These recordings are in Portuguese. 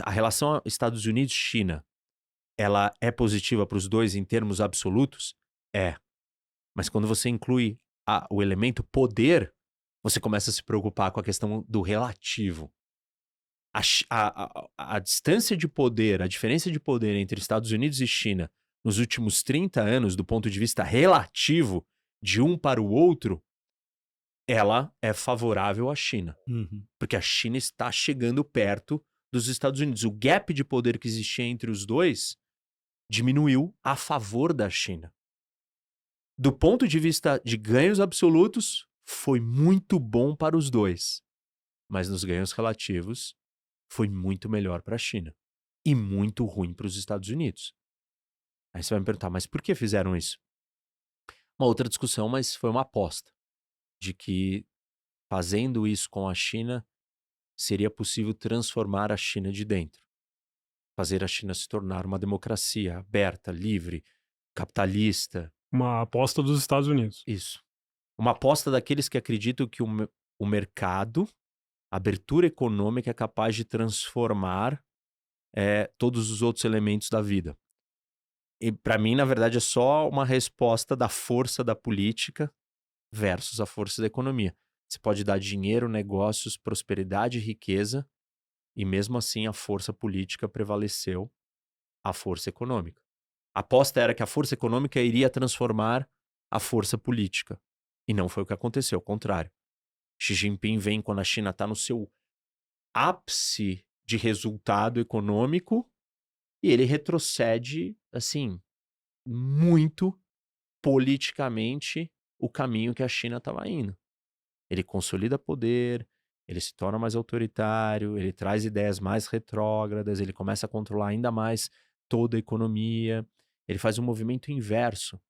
A relação Estados Unidos-China, ela é positiva para os dois em termos absolutos? É. Mas quando você inclui o elemento poder, você começa a se preocupar com a questão do relativo. A distância de poder, a diferença de poder entre Estados Unidos e China nos últimos 30 anos, do ponto de vista relativo, de um para o outro, ela é favorável à China. Uhum. Porque a China está chegando perto dos Estados Unidos. O gap de poder que existia entre os dois diminuiu a favor da China. Do ponto de vista de ganhos absolutos, foi muito bom para os dois. Mas nos ganhos relativos, foi muito melhor para a China. E muito ruim para os Estados Unidos. Aí você vai me perguntar, mas por que fizeram isso? Uma outra discussão, mas foi uma aposta. De que fazendo isso com a China, seria possível transformar a China de dentro. Fazer a China se tornar uma democracia aberta, livre, capitalista. Uma aposta dos Estados Unidos. Isso. Uma aposta daqueles que acreditam que o mercado, a abertura econômica é capaz de transformar todos os outros elementos da vida. E para mim, na verdade, é só uma resposta da força da política versus a força da economia. Você pode dar dinheiro, negócios, prosperidade e riqueza, e mesmo assim a força política prevaleceu a força econômica. A aposta era que a força econômica iria transformar a força política. E não foi o que aconteceu, ao contrário. Xi Jinping vem quando a China está no seu ápice de resultado econômico e ele retrocede, assim, muito politicamente o caminho que a China estava indo. Ele consolida poder, ele se torna mais autoritário, ele traz ideias mais retrógradas, ele começa a controlar ainda mais toda a economia, ele faz um movimento inverso.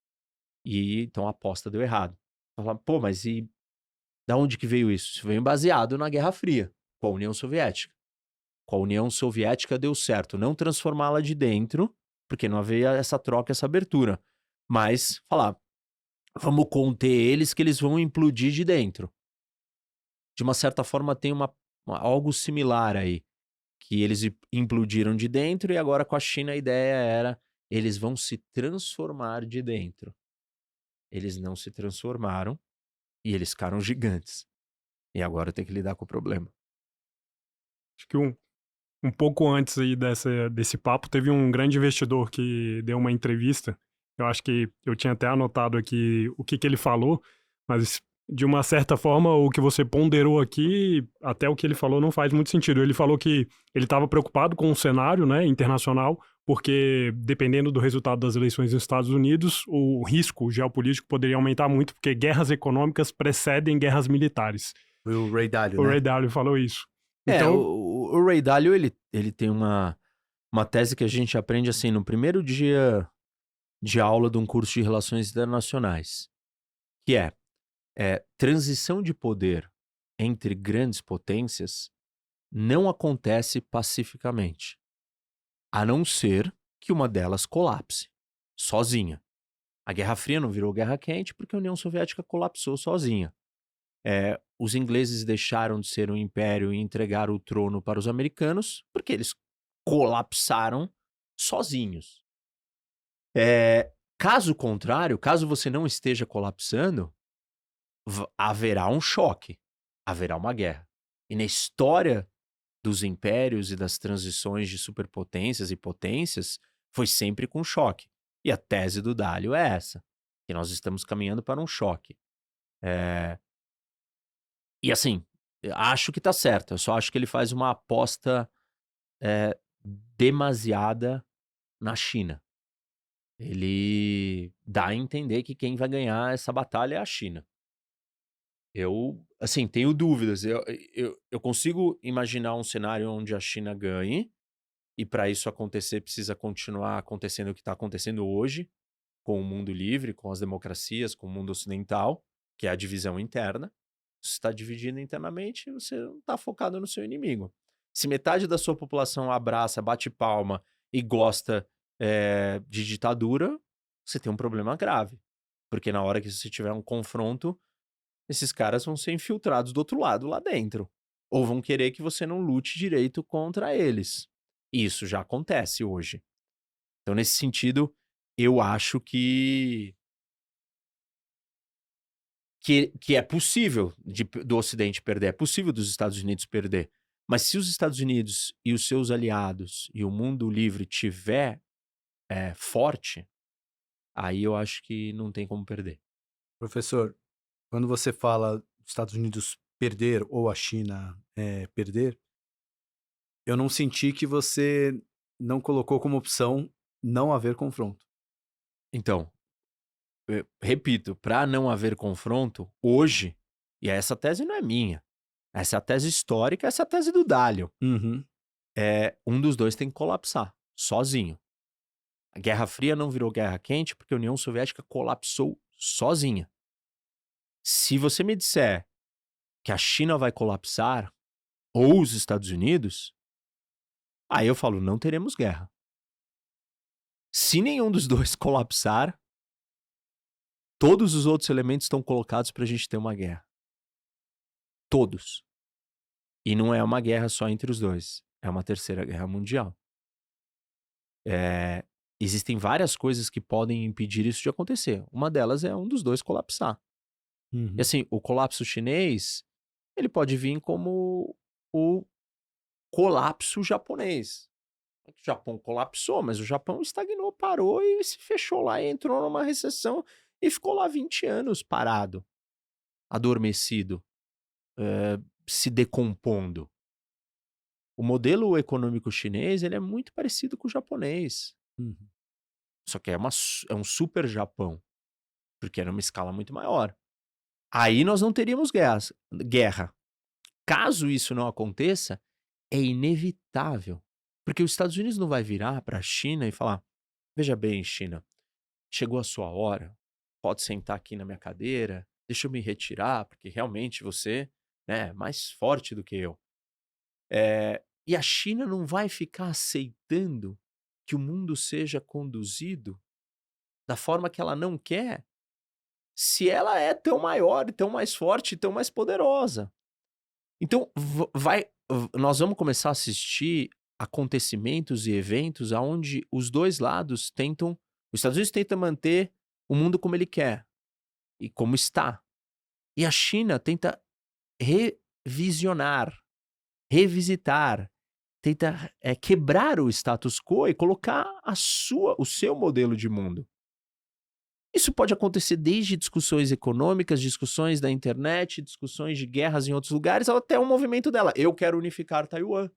E então a aposta deu errado. Fala, pô, mas e da onde que veio isso? Isso veio baseado na Guerra Fria, com a União Soviética. Com a União Soviética deu certo não transformá-la de dentro, porque não havia essa troca, essa abertura, mas falar, vamos conter eles que eles vão implodir de dentro. De uma certa forma tem algo similar aí, que eles implodiram de dentro e agora com a China a ideia era, eles vão se transformar de dentro. Eles não se transformaram e eles ficaram gigantes. E agora tem que lidar com o problema. Acho que um pouco antes aí desse papo, teve um grande investidor que deu uma entrevista. Eu acho que eu tinha até anotado aqui o que ele falou, mas de uma certa forma, o que você ponderou aqui, até o que ele falou não faz muito sentido. Ele falou que ele estava preocupado com o cenário, né, internacional, porque dependendo do resultado das eleições nos Estados Unidos, o risco geopolítico poderia aumentar muito, porque guerras econômicas precedem guerras militares. Foi o Ray Dalio, O né? Ray Dalio falou isso. É, Então, o Ray Dalio, ele tem uma tese que a gente aprende assim no primeiro dia de aula de um curso de relações internacionais, que transição de poder entre grandes potências não acontece pacificamente, a não ser que uma delas colapse, sozinha. A Guerra Fria não virou Guerra Quente porque a União Soviética colapsou sozinha. Os ingleses deixaram de ser um império e entregaram o trono para os americanos porque eles colapsaram sozinhos. Caso contrário, caso você não esteja colapsando, haverá um choque, haverá uma guerra. E na história dos impérios e das transições de superpotências e potências, foi sempre com choque. E a tese do Dalio é essa, que nós estamos caminhando para um choque. E assim, eu acho que tá certo, eu só acho que ele faz uma aposta demasiada na China. Ele dá a entender que quem vai ganhar essa batalha é a China. Eu, assim, tenho dúvidas. Eu consigo imaginar um cenário onde a China ganhe, e para isso acontecer, precisa continuar acontecendo o que está acontecendo hoje, com o mundo livre, com as democracias, com o mundo ocidental, que é a divisão interna. Se está dividido internamente, você não está focado no seu inimigo. Se metade da sua população abraça, bate palma e gosta de ditadura, você tem um problema grave. Porque na hora que você tiver um confronto, esses caras vão ser infiltrados do outro lado, lá dentro. Ou vão querer que você não lute direito contra eles. E isso já acontece hoje. Então, nesse sentido, eu acho que é possível do Ocidente perder, é possível dos Estados Unidos perder. Mas se os Estados Unidos e os seus aliados e o mundo livre tiver forte, aí eu acho que não tem como perder. Professor, quando você fala dos Estados Unidos perder ou a China perder, eu não senti que você não colocou como opção não haver confronto. Então, repito, para não haver confronto, hoje, e essa tese não é minha, essa é a tese histórica, essa é a tese do Dálio, Uhum. um dos dois tem que colapsar, sozinho. A Guerra Fria não virou Guerra Quente porque a União Soviética colapsou sozinha. Se você me disser que a China vai colapsar, ou os Estados Unidos, aí eu falo, não teremos guerra. Se nenhum dos dois colapsar, todos os outros elementos estão colocados para a gente ter uma guerra. Todos. E não é uma guerra só entre os dois. É uma terceira guerra mundial. Existem várias coisas que podem impedir isso de acontecer. Uma delas é um dos dois colapsar. E Uhum. assim, o colapso chinês, ele pode vir como o colapso japonês. O Japão colapsou, mas o Japão estagnou, parou e se fechou lá, e entrou numa recessão e ficou lá 20 anos parado, adormecido, se decompondo. O modelo econômico chinês, ele é muito parecido com o japonês. Uhum. Só que é um super Japão, porque era uma escala muito maior. Aí nós não teríamos guerra. Caso isso não aconteça, é inevitável. Porque os Estados Unidos não vai virar para a China e falar: veja bem, China, chegou a sua hora, pode sentar aqui na minha cadeira, deixa eu me retirar, porque realmente você é mais forte do que eu. E a China não vai ficar aceitando que o mundo seja conduzido da forma que ela não quer, se ela é tão maior, tão mais forte, tão mais poderosa. Então, nós vamos começar a assistir acontecimentos e eventos aonde os dois lados tentam. Os Estados Unidos tenta manter o mundo como ele quer e como está. E a China tenta revisionar, revisitar, tenta quebrar o status quo e colocar o seu modelo de mundo. Isso pode acontecer desde discussões econômicas, discussões da internet, discussões de guerras em outros lugares, até o movimento dela. Eu quero unificar Taiwan.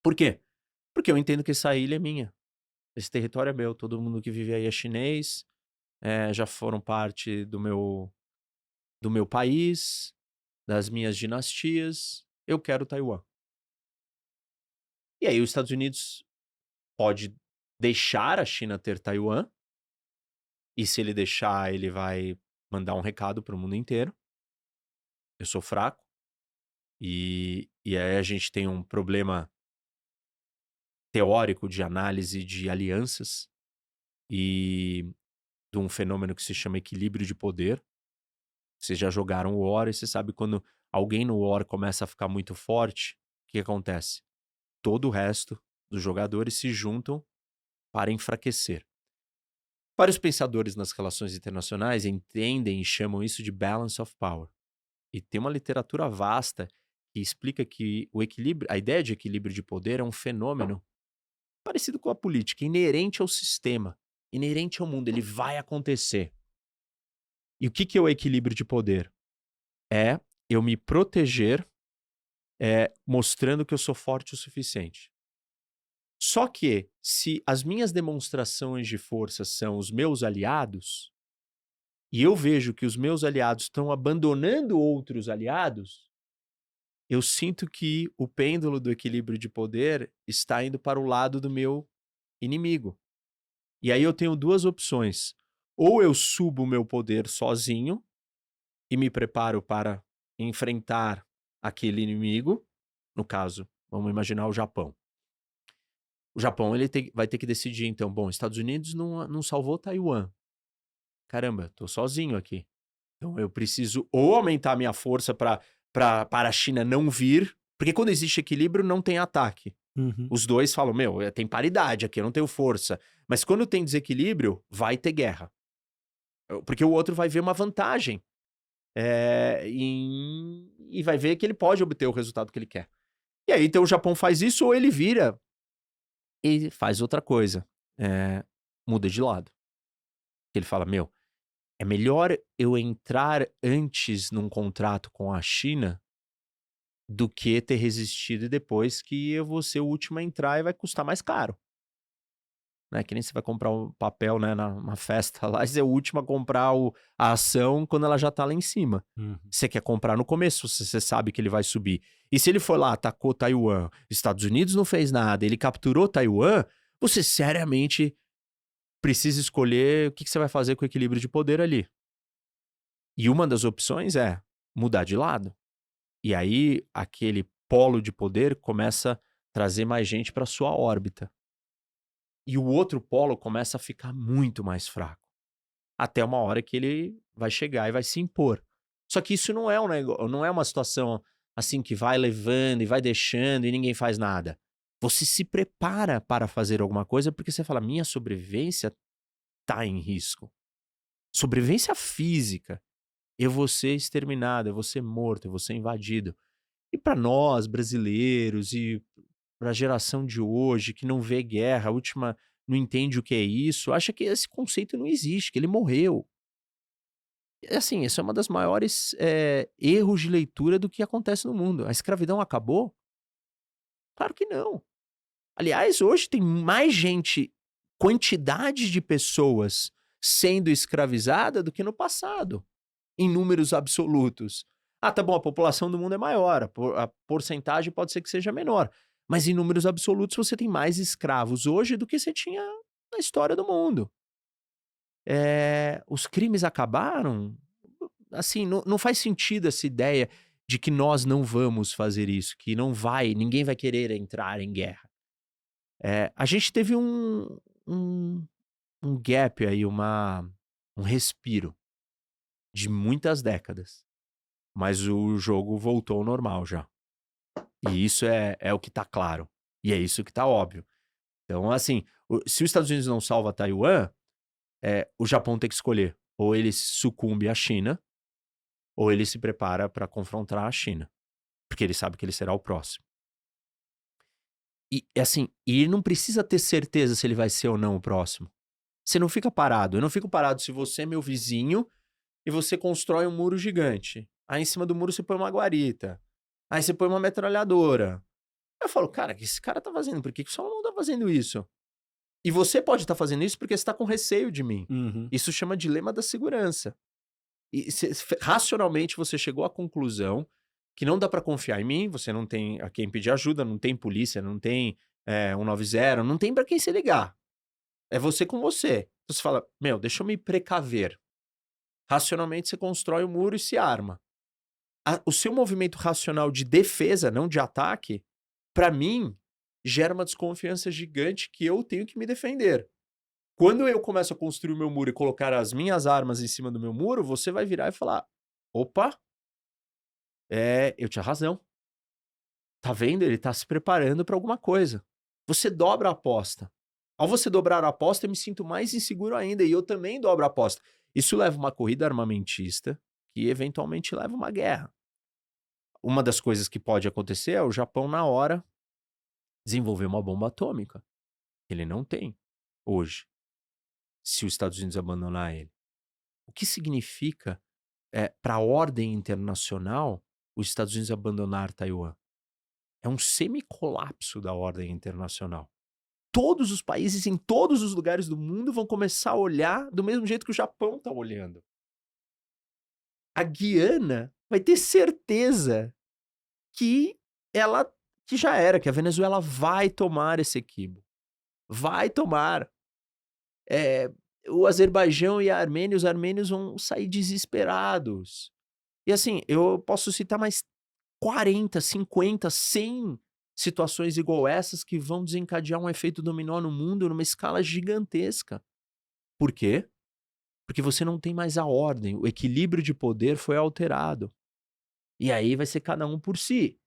Por quê? Porque eu entendo que essa ilha é minha. Esse território é meu. Todo mundo que vive aí é chinês, já foram parte do meu país, das minhas dinastias. Eu quero Taiwan. E aí os Estados Unidos pode deixar a China ter Taiwan, e se ele deixar, ele vai mandar um recado para o mundo inteiro. Eu sou fraco. E aí a gente tem um problema teórico de análise de alianças e de um fenômeno que se chama equilíbrio de poder. Vocês já jogaram o War e você sabe quando alguém no War começa a ficar muito forte, o que acontece? Todo o resto dos jogadores se juntam para enfraquecer. Vários pensadores nas relações internacionais entendem e chamam isso de balance of power. E tem uma literatura vasta que explica que a ideia de equilíbrio de poder é um fenômeno parecido com a política, inerente ao sistema, inerente ao mundo, ele vai acontecer. E o que é o equilíbrio de poder? É eu me proteger, mostrando que eu sou forte o suficiente. Só que, se as minhas demonstrações de força são os meus aliados, e eu vejo que os meus aliados estão abandonando outros aliados, eu sinto que o pêndulo do equilíbrio de poder está indo para o lado do meu inimigo. E aí eu tenho duas opções. Ou eu subo o meu poder sozinho e me preparo para enfrentar aquele inimigo. No caso, vamos imaginar o Japão. O Japão vai ter que decidir, então, bom, Estados Unidos não salvou Taiwan. Caramba, tô sozinho aqui. Então eu preciso ou aumentar a minha força para a China não vir, porque quando existe equilíbrio não tem ataque. Uhum. Os dois falam, meu, tem paridade aqui, eu não tenho força. Mas quando tem desequilíbrio, vai ter guerra. Porque o outro vai ver uma vantagem. E vai ver que ele pode obter o resultado que ele quer. E aí, então, o Japão faz isso ou ele vira e faz outra coisa. Muda de lado. Ele fala, meu, é melhor eu entrar antes num contrato com a China do que ter resistido depois que eu vou ser o último a entrar e vai custar mais caro. Né? Que nem você vai comprar um papel, né, numa festa lá, e você é o último a comprar a ação quando ela já tá lá em cima. Uhum. Você quer comprar no começo, você sabe que ele vai subir. E se ele for lá, atacou Taiwan, Estados Unidos não fez nada, ele capturou Taiwan, você seriamente precisa escolher o que você vai fazer com o equilíbrio de poder ali. E uma das opções é mudar de lado. E aí, aquele polo de poder começa a trazer mais gente para sua órbita. E o outro polo começa a ficar muito mais fraco. Até uma hora que ele vai chegar e vai se impor. Só que isso não é não é uma situação assim que vai levando e vai deixando e ninguém faz nada. Você se prepara para fazer alguma coisa porque você fala: minha sobrevivência está em risco. Sobrevivência física. Eu vou ser exterminado, eu vou ser morto, eu vou ser invadido. E para nós, brasileiros, e para a geração de hoje, que não vê guerra, a última não entende o que é isso, acha que esse conceito não existe, que ele morreu. Assim, isso é uma das maiores erros de leitura do que acontece no mundo. A escravidão acabou? Claro que não. Aliás, hoje tem mais gente, quantidade de pessoas sendo escravizada do que no passado, em números absolutos. Ah, tá bom, a população do mundo é maior, a porcentagem pode ser que seja menor, mas em números absolutos você tem mais escravos hoje do que você tinha na história do mundo. Os crimes acabaram? Assim, não faz sentido essa ideia de que nós não vamos fazer isso, que ninguém vai querer entrar em guerra. A gente teve um, um gap aí, um respiro de muitas décadas, mas o jogo voltou ao normal já. E isso é o que tá claro. E é isso que tá óbvio. Então, assim, se os Estados Unidos não salva Taiwan, o Japão tem que escolher. Ou ele sucumbe à China, ou ele se prepara para confrontar a China. Porque ele sabe que ele será o próximo. E assim, e ele não precisa ter certeza se ele vai ser ou não o próximo. Você não fica parado. Eu não fico parado se você é meu vizinho e você constrói um muro gigante. Aí em cima do muro você põe uma guarita. Aí você põe uma metralhadora. Eu falo, cara, o que esse cara tá fazendo? Por que o Salomão tá fazendo isso? E você pode estar fazendo isso porque você tá com receio de mim. Uhum. Isso chama dilema da segurança. E racionalmente você chegou à conclusão que não dá pra confiar em mim, você não tem a quem pedir ajuda, não tem polícia, não tem 190, não tem pra quem se ligar. É você com você. Então você fala, meu, deixa eu me precaver. Racionalmente você constrói o muro e se arma. O seu movimento racional de defesa, não de ataque, pra mim, gera uma desconfiança gigante que eu tenho que me defender. Quando eu começo a construir o meu muro e colocar as minhas armas em cima do meu muro, você vai virar e falar: opa, eu tinha razão. Tá vendo? Ele tá se preparando pra alguma coisa. Você dobra a aposta. Ao você dobrar a aposta, eu me sinto mais inseguro ainda e eu também dobro a aposta. Isso leva a uma corrida armamentista que eventualmente leva a uma guerra. Uma das coisas que pode acontecer é o Japão, na hora, desenvolver uma bomba atômica. Ele não tem hoje, se os Estados Unidos abandonar ele. O que significa, para a ordem internacional, os Estados Unidos abandonar Taiwan? É um semicolapso da ordem internacional. Todos os países em todos os lugares do mundo vão começar a olhar do mesmo jeito que o Japão está olhando. A Guiana vai ter certeza que que já era, que a Venezuela vai tomar esse equívoco. Vai tomar. O Azerbaijão e a Armênia, os armênios vão sair desesperados. E assim, eu posso citar mais 40, 50, 100 situações igual essas que vão desencadear um efeito dominó no mundo numa escala gigantesca. Por quê? Porque você não tem mais a ordem, o equilíbrio de poder foi alterado. E aí vai ser cada um por si.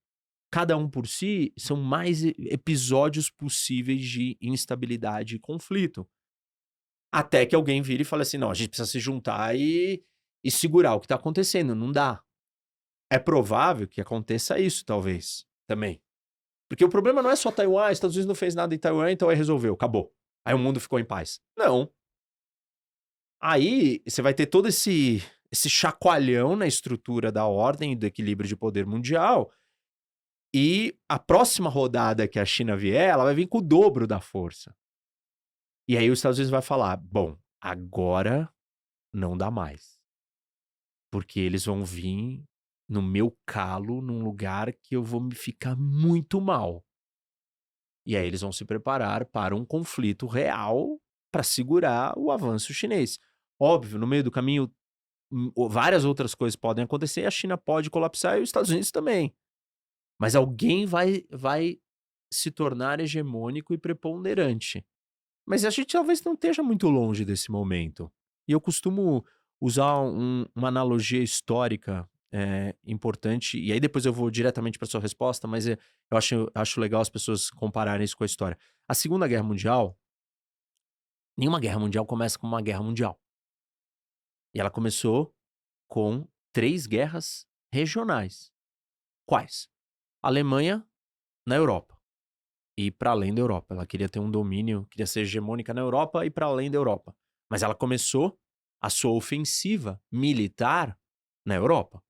cada um por si, são mais episódios possíveis de instabilidade e conflito. Até que alguém vira e fala assim: não, a gente precisa se juntar e segurar o que está acontecendo. Não dá. É provável que aconteça isso, talvez, também. Porque o problema não é só Taiwan, Estados Unidos não fez nada em Taiwan, então aí resolveu, acabou. Aí o mundo ficou em paz. Não. Aí você vai ter todo esse chacoalhão na estrutura da ordem e do equilíbrio de poder mundial. E a próxima rodada que a China vier, ela vai vir com o dobro da força. E aí os Estados Unidos vai falar: bom, agora não dá mais. Porque eles vão vir no meu calo, num lugar que eu vou me ficar muito mal. E aí eles vão se preparar para um conflito real para segurar o avanço chinês. Óbvio, no meio do caminho, várias outras coisas podem acontecer, a China pode colapsar e os Estados Unidos também. Mas alguém vai se tornar hegemônico e preponderante. Mas a gente talvez não esteja muito longe desse momento. E eu costumo usar uma analogia histórica importante, e aí depois eu vou diretamente para sua resposta, mas eu acho legal as pessoas compararem isso com a história. A Segunda Guerra Mundial, nenhuma guerra mundial começa como uma guerra mundial. E ela começou com 3 guerras regionais. Quais? A Alemanha na Europa. E para além da Europa. Ela queria ter um domínio, queria ser hegemônica na Europa e para além da Europa. Mas ela começou a sua ofensiva militar na Europa.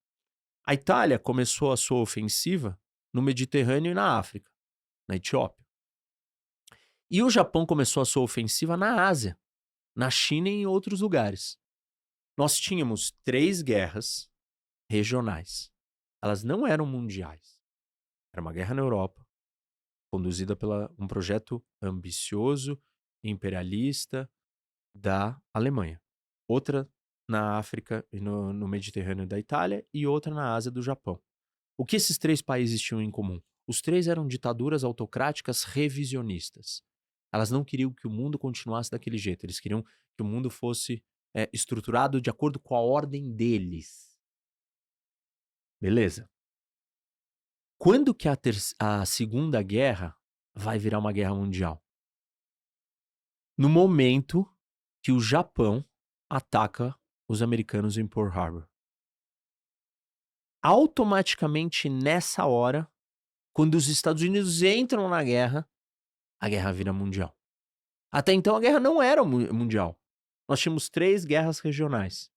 A Itália começou a sua ofensiva no Mediterrâneo e na África, na Etiópia. E o Japão começou a sua ofensiva na Ásia, na China e em outros lugares. Nós tínhamos 3 guerras regionais. Elas não eram mundiais. Era uma guerra na Europa, conduzida por um projeto ambicioso, imperialista da Alemanha. Outra na África e no Mediterrâneo da Itália e outra na Ásia do Japão. O que esses 3 países tinham em comum? Os 3 eram ditaduras autocráticas revisionistas. Elas não queriam que o mundo continuasse daquele jeito, eles queriam que o mundo fosse estruturado de acordo com a ordem deles. Beleza. Quando que a Segunda Guerra vai virar uma guerra mundial? No momento que o Japão ataca os americanos em Pearl Harbor. Automaticamente nessa hora, quando os Estados Unidos entram na guerra, a guerra vira mundial. Até então a guerra não era mundial. Nós tínhamos 3 guerras regionais.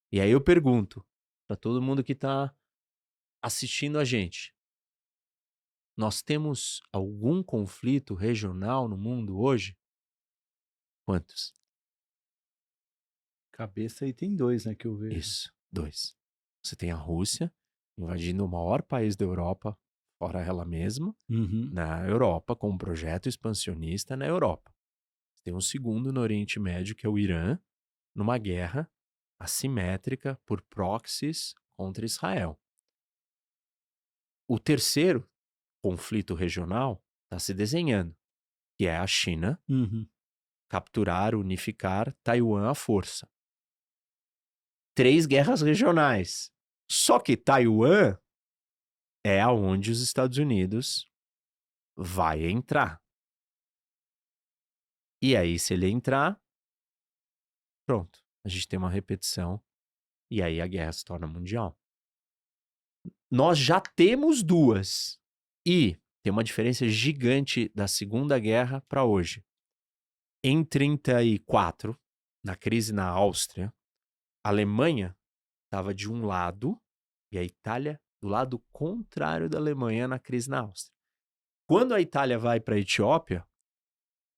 E aí eu pergunto para todo mundo que está assistindo a gente: nós temos algum conflito regional no mundo hoje? Quantos? Cabeça aí tem 2, né, que eu vejo. Isso, 2. Você tem a Rússia invadindo o maior país da Europa, fora ela mesma, na Europa, com um projeto expansionista na Europa. Você tem um segundo no Oriente Médio, que é o Irã, numa guerra assimétrica por proxies contra Israel. O terceiro conflito regional está se desenhando, que é a China capturar, unificar Taiwan à força. 3 guerras regionais. Só que Taiwan é aonde os Estados Unidos vai entrar. E aí, se ele entrar, pronto. A gente tem uma repetição e aí a guerra se torna mundial. Nós já temos 2. E tem uma diferença gigante da Segunda Guerra para hoje. Em 1934, na crise na Áustria, a Alemanha estava de um lado e a Itália do lado contrário da Alemanha na crise na Áustria. Quando a Itália vai para a Etiópia,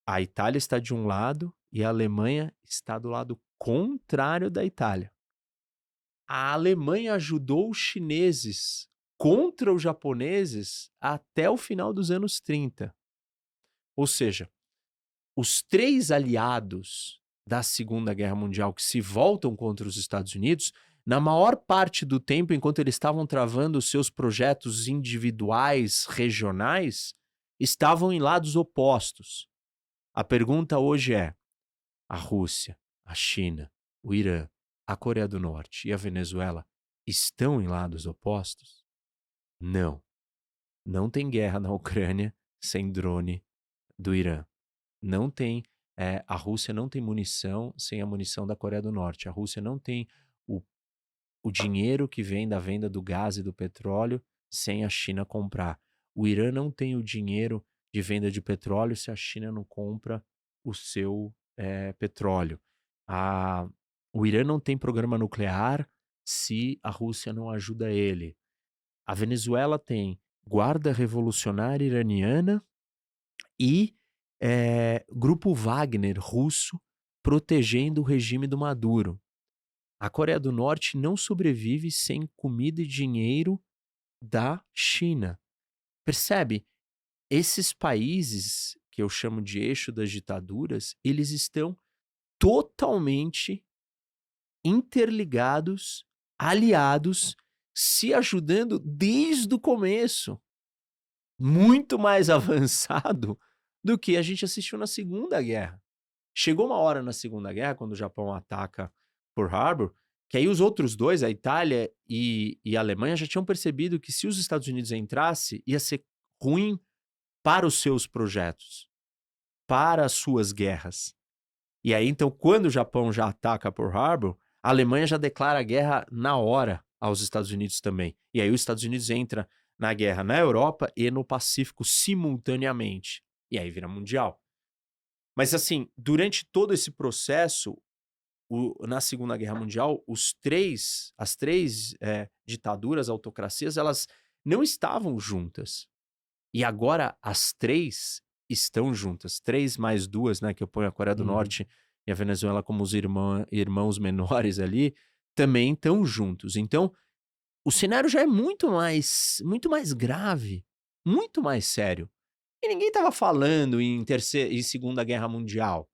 a Itália está de um lado e a Alemanha está do lado contrário da Itália. A Alemanha ajudou os chineses contra os japoneses até o final dos anos 30. Ou seja, os 3 aliados da Segunda Guerra Mundial que se voltam contra os Estados Unidos, na maior parte do tempo, enquanto eles estavam travando os seus projetos individuais, regionais, estavam em lados opostos. A pergunta hoje é: a Rússia, a China, o Irã, a Coreia do Norte e a Venezuela estão em lados opostos? Não. Não tem guerra na Ucrânia sem drone do Irã. Não tem, a Rússia não tem munição sem a munição da Coreia do Norte. A Rússia não tem o, o dinheiro que vem da venda do gás e do petróleo sem a China comprar. O Irã não tem o dinheiro de venda de petróleo se a China não compra o seu petróleo. O Irã não tem programa nuclear se a Rússia não ajuda ele. A Venezuela tem Guarda Revolucionária Iraniana e Grupo Wagner russo protegendo o regime do Maduro. A Coreia do Norte não sobrevive sem comida e dinheiro da China. Percebe? Esses países que eu chamo de eixo das ditaduras, eles estão totalmente interligados, aliados, se ajudando desde o começo. Muito mais avançado do que a gente assistiu na Segunda Guerra. Chegou uma hora na Segunda Guerra, quando o Japão ataca Pearl Harbor, que aí os outros dois, a Itália e a Alemanha, já tinham percebido que se os Estados Unidos entrasse, ia ser ruim para os seus projetos, para as suas guerras. E aí, então, quando o Japão já ataca Pearl Harbor, a Alemanha já declara guerra na hora aos Estados Unidos também. E aí os Estados Unidos entra na guerra na Europa e no Pacífico simultaneamente. E aí vira mundial. Mas assim, durante todo esse processo, na Segunda Guerra Mundial, as três ditaduras, autocracias, elas não estavam juntas. E agora as três estão juntas. 3 mais 2, né, que eu ponho a Coreia do Norte e a Venezuela como os irmãos menores ali, também estão juntos. Então, o cenário já é muito mais grave, muito mais sério. E ninguém estava falando em Segunda Guerra Mundial.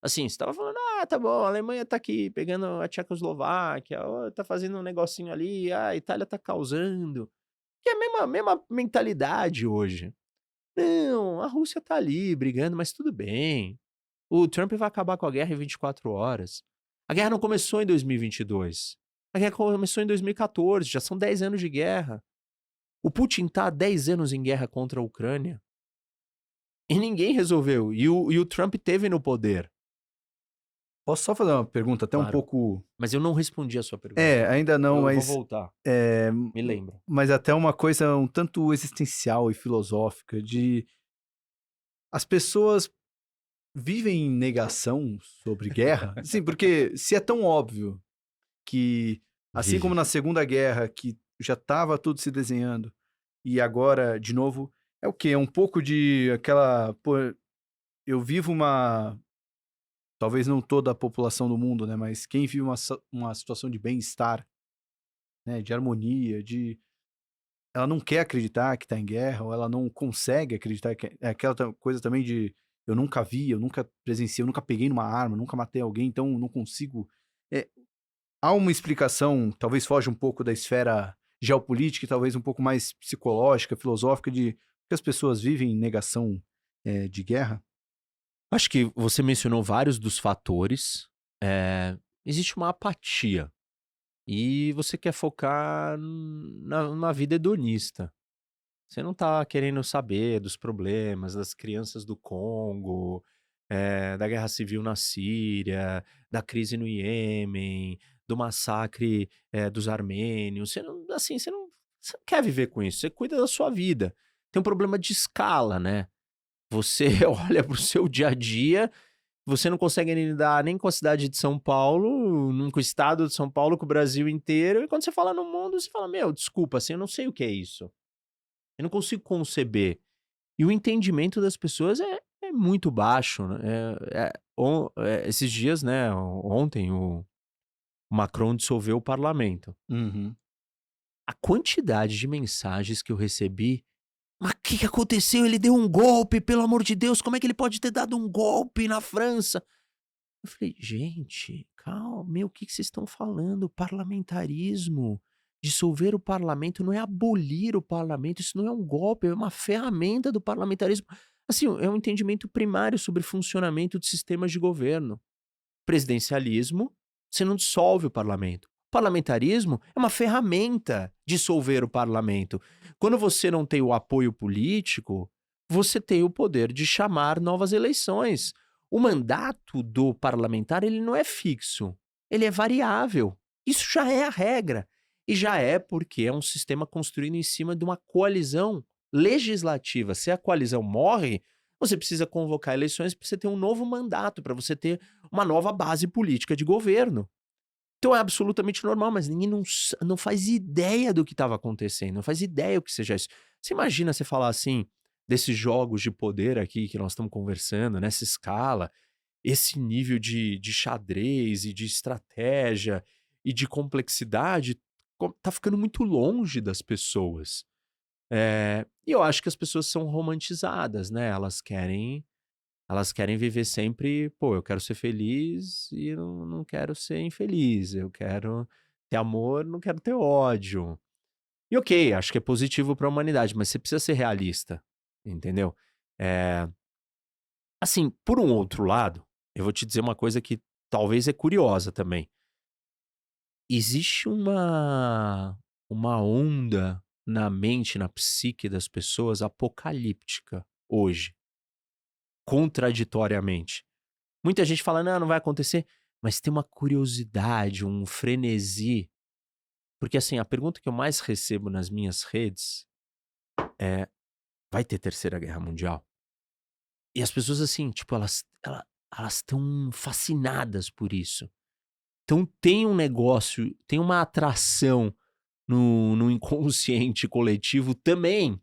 Assim, você estava falando, tá bom, a Alemanha tá aqui pegando a Tchecoslováquia, tá fazendo um negocinho ali, a Itália tá causando. Que é a mesma mentalidade hoje. Não, a Rússia tá ali brigando, mas tudo bem. O Trump vai acabar com a guerra em 24 horas. A guerra não começou em 2022. A guerra começou em 2014, já são 10 anos de guerra. O Putin tá há 10 anos em guerra contra a Ucrânia. E ninguém resolveu. E o Trump teve no poder. Posso só fazer uma pergunta até um Claro. pouco... Mas eu não respondi a sua pergunta. ainda não, eu mas... vou voltar. Me lembra. Mas até uma coisa um tanto existencial e filosófica de... As pessoas vivem em negação sobre guerra? Sim, porque se é tão óbvio que, assim Vive. como na Segunda Guerra, que já estava tudo se desenhando, e agora, de novo, é o quê? É um pouco de aquela... Pô, eu vivo uma... Talvez não toda a população do mundo, né? Mas quem vive uma situação de bem-estar, né? De harmonia, de... Ela não quer acreditar que está em guerra, ou ela não consegue acreditar que... É aquela coisa também de... Eu nunca vi, eu nunca presenciei, eu nunca peguei numa arma, nunca matei alguém, então eu não consigo... Há uma explicação, talvez foge um pouco da esfera geopolítica, e talvez um pouco mais psicológica, filosófica, de que as pessoas vivem em negação de guerra? Acho que você mencionou vários dos fatores. Existe uma apatia. E você quer focar na vida hedonista. Você não tá querendo saber dos problemas das crianças do Congo, da guerra civil na Síria, da crise no Iêmen, do massacre dos armênios. Você não quer viver com isso. Você cuida da sua vida. Tem um problema de escala, né? Você olha pro seu dia a dia, você não consegue lidar nem com a cidade de São Paulo, nem com o estado de São Paulo, com o Brasil inteiro. E quando você fala no mundo, você fala, desculpa, assim, eu não sei o que é isso. Eu não consigo conceber. E o entendimento das pessoas é muito baixo, né? Esses dias, né, ontem, o Macron dissolveu o parlamento. A quantidade de mensagens que eu recebi, mas o que aconteceu? Ele deu um golpe, pelo amor de Deus, como é que ele pode ter dado um golpe na França? Eu falei, gente, calma, o que vocês estão falando? Parlamentarismo. Dissolver o parlamento não é abolir o parlamento, isso não é um golpe, é uma ferramenta do parlamentarismo. Assim, é um entendimento primário sobre funcionamento de sistemas de governo. Presidencialismo, você não dissolve o parlamento. O parlamentarismo é uma ferramenta dissolver o parlamento. Quando você não tem o apoio político, você tem o poder de chamar novas eleições. O mandato do parlamentar, ele não é fixo, ele é variável. Isso já é a regra. E já é porque é um sistema construído em cima de uma coalizão legislativa. Se a coalizão morre, você precisa convocar eleições para você ter um novo mandato, para você ter uma nova base política de governo. Então é absolutamente normal, mas ninguém não faz ideia do que estava acontecendo, não faz ideia o que seja isso. Você imagina você falar assim, desses jogos de poder aqui que nós estamos conversando, nessa escala, esse nível de xadrez e de estratégia e de complexidade tá ficando muito longe das pessoas. E eu acho que as pessoas são romantizadas, né? Elas querem viver sempre, pô, eu quero ser feliz e não quero ser infeliz. Eu quero ter amor, não quero ter ódio. E ok, acho que é positivo para a humanidade, mas você precisa ser realista, entendeu? É, assim, por um outro lado, eu vou te dizer uma coisa que talvez é curiosa também. Existe uma onda na mente, na psique das pessoas apocalíptica hoje, contraditoriamente. Muita gente fala, não, não vai acontecer, mas tem uma curiosidade, um frenesi. Porque assim, a pergunta que eu mais recebo nas minhas redes é: vai ter terceira guerra mundial? E as pessoas assim, tipo, elas estão fascinadas por isso. Então tem um negócio, tem uma atração no inconsciente coletivo também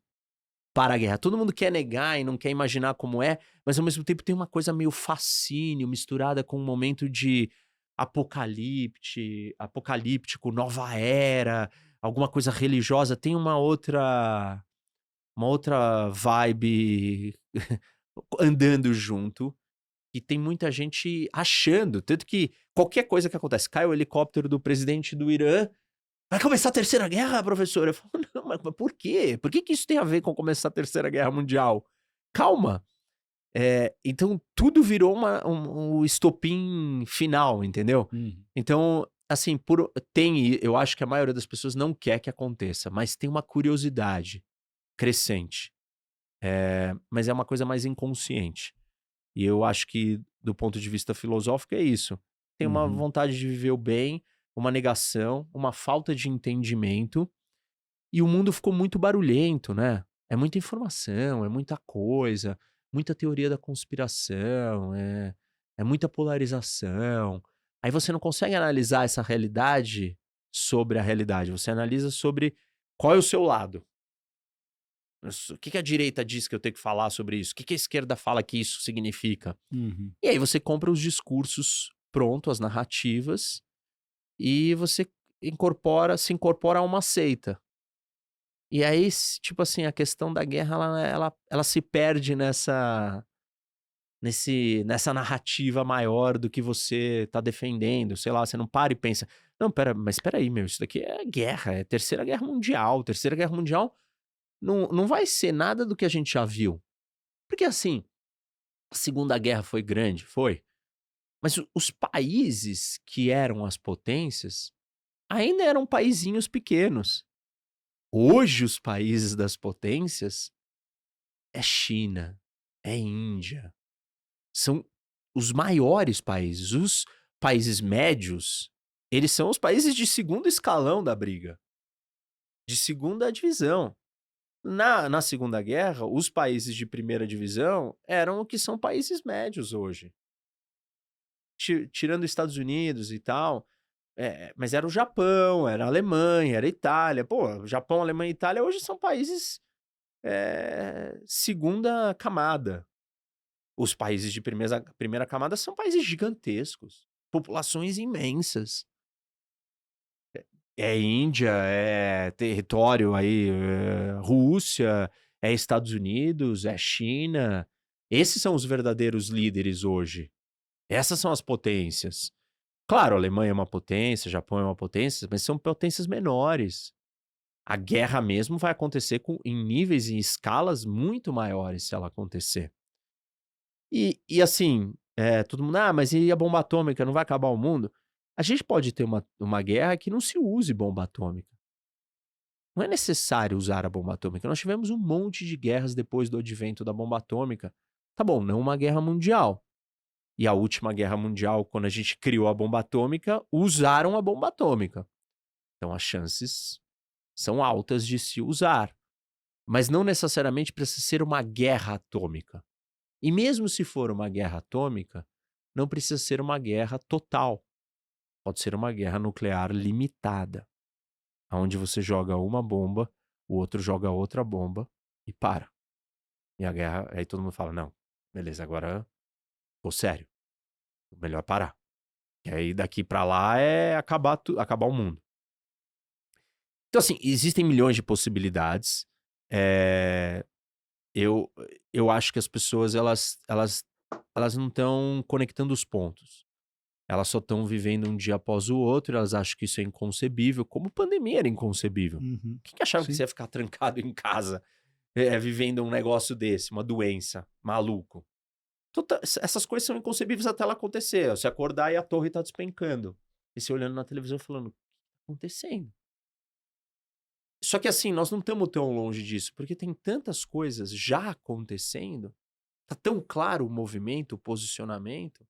para a guerra. Todo mundo quer negar e não quer imaginar como é, mas ao mesmo tempo tem uma coisa meio fascínio misturada com um momento de apocalíptico, nova era, alguma coisa religiosa. Tem uma outra vibe andando junto. E tem muita gente achando, tanto que qualquer coisa que acontece, cai o helicóptero do presidente do Irã, vai começar a terceira guerra, professor? Eu falo, não, mas por quê? Por que que isso tem a ver com começar a terceira guerra mundial? Calma. Então tudo virou um estopim final, entendeu? Uhum. Então, assim, eu acho que a maioria das pessoas não quer que aconteça, mas tem uma curiosidade crescente. Mas é uma coisa mais inconsciente. E eu acho que, do ponto de vista filosófico, é isso. Tem uma Uhum. vontade de viver o bem, uma negação, uma falta de entendimento, e o mundo ficou muito barulhento, né? É muita informação, é muita coisa, muita teoria da conspiração, é muita polarização. Aí você não consegue analisar essa realidade sobre a realidade, você analisa sobre qual é o seu lado. O que que a direita diz que eu tenho que falar sobre isso? O que que a esquerda fala que isso significa? Uhum. E aí você compra os discursos prontos, as narrativas, e você se incorpora a uma seita. E aí, tipo assim, a questão da guerra, ela se perde nessa narrativa maior do que você tá defendendo. Sei lá, você não para e pensa, não, mas espera aí, meu, isso daqui é guerra, é terceira guerra mundial. Terceira guerra mundial não vai ser nada do que a gente já viu. Porque assim, a Segunda Guerra foi grande, foi. Mas os países que eram as potências ainda eram paizinhos pequenos. Hoje, os países das potências é China, é Índia. São os maiores países. Os países médios, eles são os países de segundo escalão da briga, de segunda divisão. Na Segunda Guerra, os países de primeira divisão eram o que são países médios hoje. Tirando os Estados Unidos e tal. Mas era o Japão, era a Alemanha, era a Itália. Pô, Japão, Alemanha e Itália hoje são países segunda camada. Os países de primeira camada são países gigantescos, populações imensas. É Índia, é território aí, Rússia, é Estados Unidos, é China. Esses são os verdadeiros líderes hoje. Essas são as potências. Claro, a Alemanha é uma potência, o Japão é uma potência, mas são potências menores. A guerra mesmo vai acontecer em níveis e escalas muito maiores se ela acontecer. E assim, todo mundo, mas e a bomba atômica? Não vai acabar o mundo? A gente pode ter uma guerra que não se use bomba atômica. Não é necessário usar a bomba atômica. Nós tivemos um monte de guerras depois do advento da bomba atômica. Tá bom, não uma guerra mundial. E a última guerra mundial, quando a gente criou a bomba atômica, usaram a bomba atômica. Então as chances são altas de se usar. Mas não necessariamente precisa ser uma guerra atômica. E mesmo se for uma guerra atômica, não precisa ser uma guerra total. Pode ser uma guerra nuclear limitada, onde você joga uma bomba, o outro joga outra bomba e para. E a guerra, aí todo mundo fala, não, beleza, agora ficou sério, melhor parar. E aí daqui pra lá é acabar o mundo. Então assim, existem milhões de possibilidades. É, eu, eu acho que as pessoas, elas não estão conectando os pontos. Elas só estão vivendo um dia após o outro, elas acham que isso é inconcebível, como pandemia era inconcebível. Uhum. Quem que achava que Sim. você ia ficar trancado em casa, vivendo um negócio desse, uma doença, maluco? Essas coisas são inconcebíveis até ela acontecer. Você acordar e a torre tá despencando. E você olhando na televisão falando, o que tá acontecendo? Só que assim, nós não estamos tão longe disso, porque tem tantas coisas já acontecendo, tá tão claro o movimento, o posicionamento,